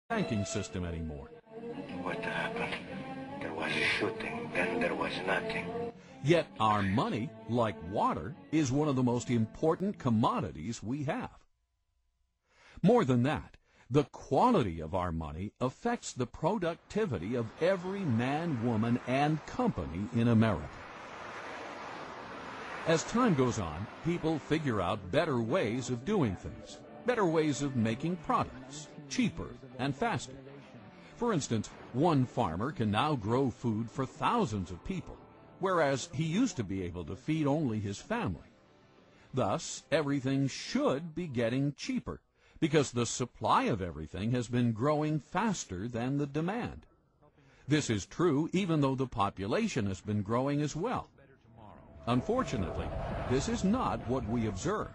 banking system anymore. What happened? There was a shooting, then there was nothing. Yet our money, like water, is one of the most important commodities we have. More than that, the quality of our money affects the productivity of every man, woman, and company in America. As time goes on, people figure out better ways of doing things, better ways of making products, cheaper and faster. For instance, one farmer can now grow food for thousands of people, whereas he used to be able to feed only his family. Thus, everything should be getting cheaper, because the supply of everything has been growing faster than the demand. This is true even though the population has been growing as well. Unfortunately, this is not what we observe.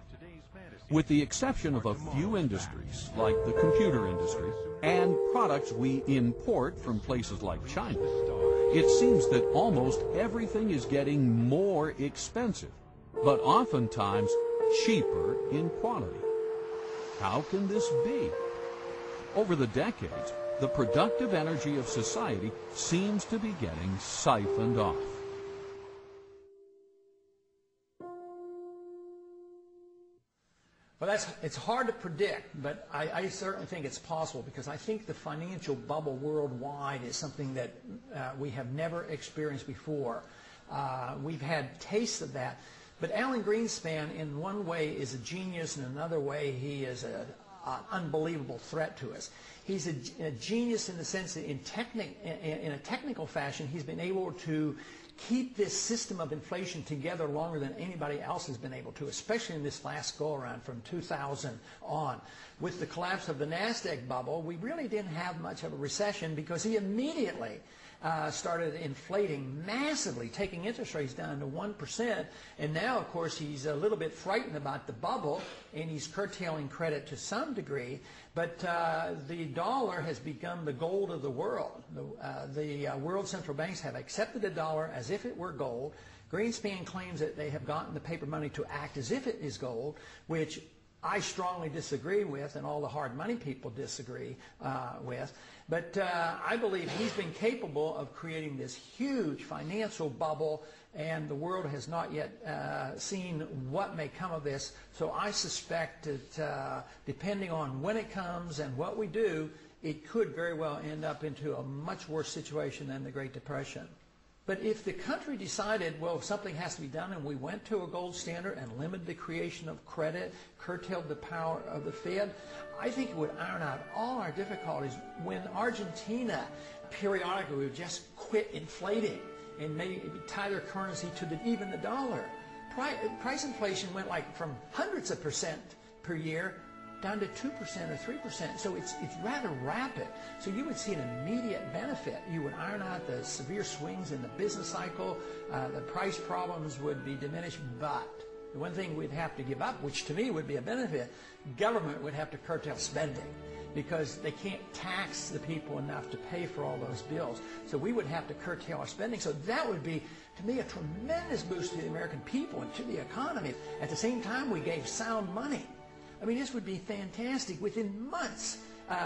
With the exception of a few industries, like the computer industry, and products we import from places like China, it seems that almost everything is getting more expensive, but oftentimes cheaper in quality. How can this be? Over the decades, the productive energy of society seems to be getting siphoned off. Well, it's hard to predict, but I certainly think it's possible, because I think the financial bubble worldwide is something that we have never experienced before. We've had tastes of that. But Alan Greenspan, in one way, is a genius, and in another way, he is an unbelievable threat to us. He's a genius in the sense that in a technical fashion, he's been able to keep this system of inflation together longer than anybody else has been able to, especially in this last go-around from 2000 on. With the collapse of the NASDAQ bubble, we really didn't have much of a recession, because he immediately started inflating massively, taking interest rates down to 1%. And now, of course, he's a little bit frightened about the bubble, and he's curtailing credit to some degree. But the dollar has become the gold of the world. The world central banks have accepted the dollar as if it were gold. Greenspan claims that they have gotten the paper money to act as if it is gold, which I strongly disagree with, and all the hard money people disagree with. But I believe he's been capable of creating this huge financial bubble, and the world has not yet seen what may come of this. So I suspect that depending on when it comes and what we do, it could very well end up into a much worse situation than the Great Depression. But if the country decided, well, something has to be done, and we went to a gold standard and limited the creation of credit, curtailed the power of the Fed, I think it would iron out all our difficulties. When Argentina periodically would just quit inflating and maybe tie their currency to even the dollar. Price inflation went like from hundreds of percent per year down to 2% or 3%. So it's rather rapid. So you would see an immediate benefit. You would iron out the severe swings in the business cycle. The price problems would be diminished. But the one thing we'd have to give up, which to me would be a benefit, government would have to curtail spending, because they can't tax the people enough to pay for all those bills. So we would have to curtail our spending. So that would be, to me, a tremendous boost to the American people and to the economy. At the same time, we gave sound money. I mean, this would be fantastic. Within months,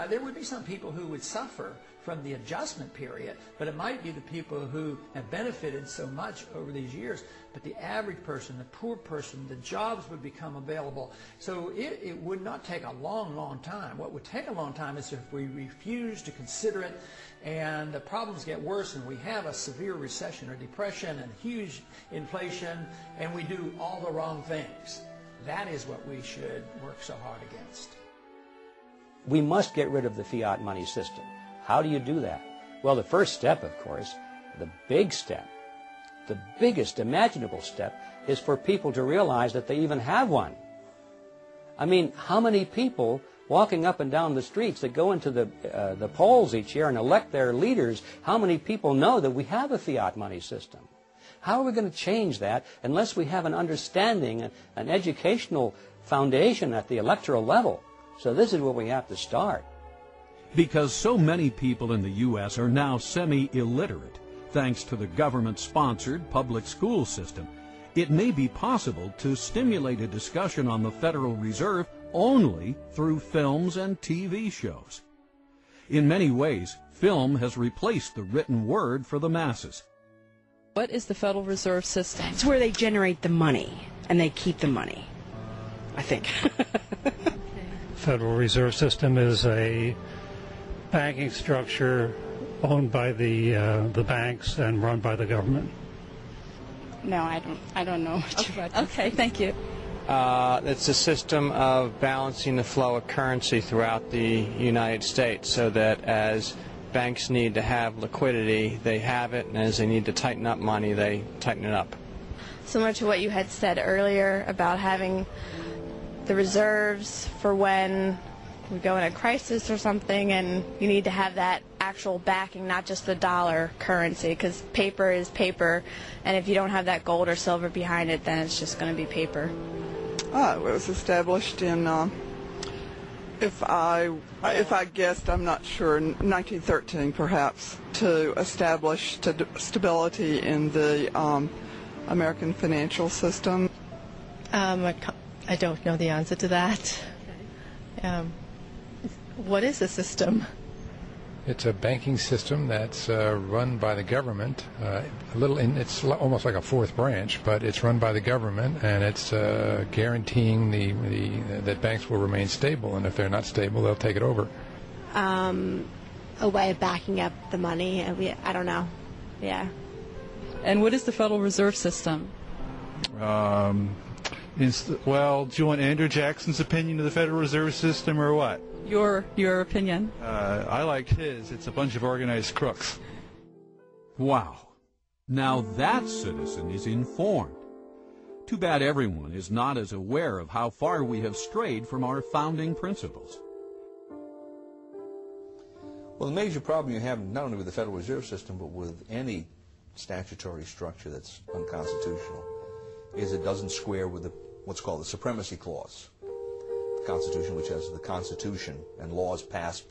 there would be some people who would suffer from the adjustment period, but it might be the people who have benefited so much over these years. But the average person, the poor person, the jobs would become available. So it would not take a long, long time. What would take a long time is if we refuse to consider it, and the problems get worse, and we have a severe recession or depression and huge inflation, and we do all the wrong things. That is what we should work so hard against. We must get rid of the fiat money system. How do you do that? Well, the first step, of course, the big step, the biggest imaginable step, is for people to realize that they even have one. I mean, how many people walking up and down the streets that go into the polls each year and elect their leaders, how many people know that we have a fiat money system? How are we going to change that unless we have an understanding, an educational foundation at the electoral level? So this is where we have to start. Because so many people in the U.S. are now semi-illiterate, thanks to the government-sponsored public school system, it may be possible to stimulate a discussion on the Federal Reserve only through films and TV shows. In many ways, film has replaced the written word for the masses. What is the Federal Reserve System? It's where they generate the money, and they keep the money, I think. Federal Reserve System is a banking structure owned by the banks and run by the government. No, I don't know much about that. Okay, thank you. It's a system of balancing the flow of currency throughout the United States so that as banks need to have liquidity, they have it, and as they need to tighten up money, they tighten it up. Similar to what you had said earlier about having the reserves for when we go in a crisis or something, and you need to have that actual backing, not just the dollar currency, because paper is paper, and if you don't have that gold or silver behind it, then it's just going to be paper. It was established in, if I guessed, I'm not sure, in 1913 perhaps, to establish stability in the American financial system. I don't know the answer to that. What is the system? It's a banking system that's run by the government. It's almost like a fourth branch, but it's run by the government, and it's guaranteeing that banks will remain stable. And if they're not stable, they'll take it over. A way of backing up the money. I don't know. Yeah. And what is the Federal Reserve System? Well, do you want Andrew Jackson's opinion of the Federal Reserve System or what? Your opinion. I liked his. It's a bunch of organized crooks. Wow. Now that citizen is informed. Too bad everyone is not as aware of how far we have strayed from our founding principles. Well, the major problem you have not only with the Federal Reserve System, but with any statutory structure that's unconstitutional, is it doesn't square with what's called the Supremacy Clause. The Constitution, which has the Constitution and laws passed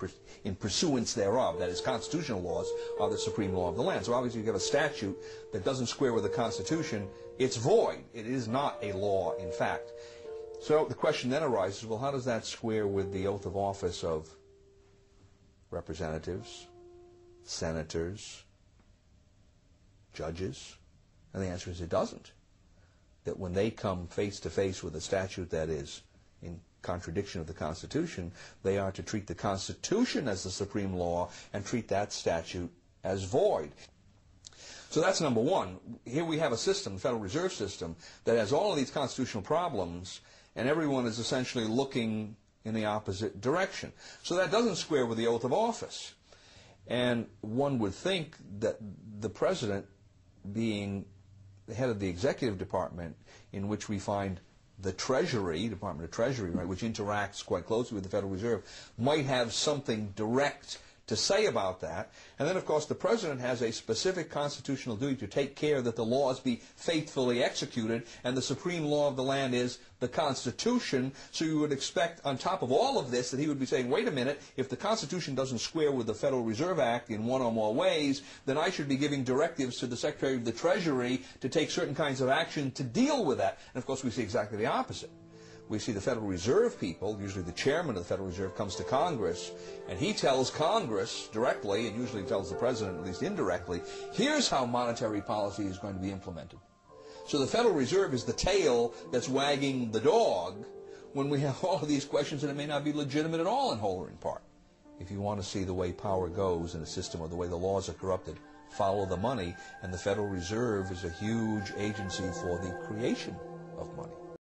in pursuance thereof, that is, constitutional laws are the supreme law of the land. So obviously you have a statute that doesn't square with the Constitution, it's void. It is not a law, in fact. So the question then arises, well, how does that square with the oath of office of representatives, senators, judges? And the answer is it doesn't. That when they come face to face with a statute that is in contradiction of the Constitution, they are to treat the Constitution as the supreme law and treat that statute as void. So that's number one. Here we have a system, the Federal Reserve System, that has all of these constitutional problems, and everyone is essentially looking in the opposite direction. So that doesn't square with the oath of office. And one would think that the president, being the head of the executive department, in which we find the Treasury, Department of Treasury, right, which interacts quite closely with the Federal Reserve, might have something direct to say about that. And then, of course, the president has a specific constitutional duty to take care that the laws be faithfully executed, and the supreme law of the land is the Constitution. So you would expect, on top of all of this, that he would be saying, wait a minute, if the Constitution doesn't square with the Federal Reserve Act in one or more ways, then I should be giving directives to the Secretary of the Treasury to take certain kinds of action to deal with that. And, of course, we see exactly the opposite. We see the Federal Reserve people, usually the chairman of the Federal Reserve comes to Congress, and he tells Congress directly, and usually tells the president at least indirectly, here's how monetary policy is going to be implemented. So the Federal Reserve is the tail that's wagging the dog when we have all of these questions that it may not be legitimate at all in whole or in part. If you want to see the way power goes in a system or the way the laws are corrupted, follow the money, and the Federal Reserve is a huge agency for the creation of money.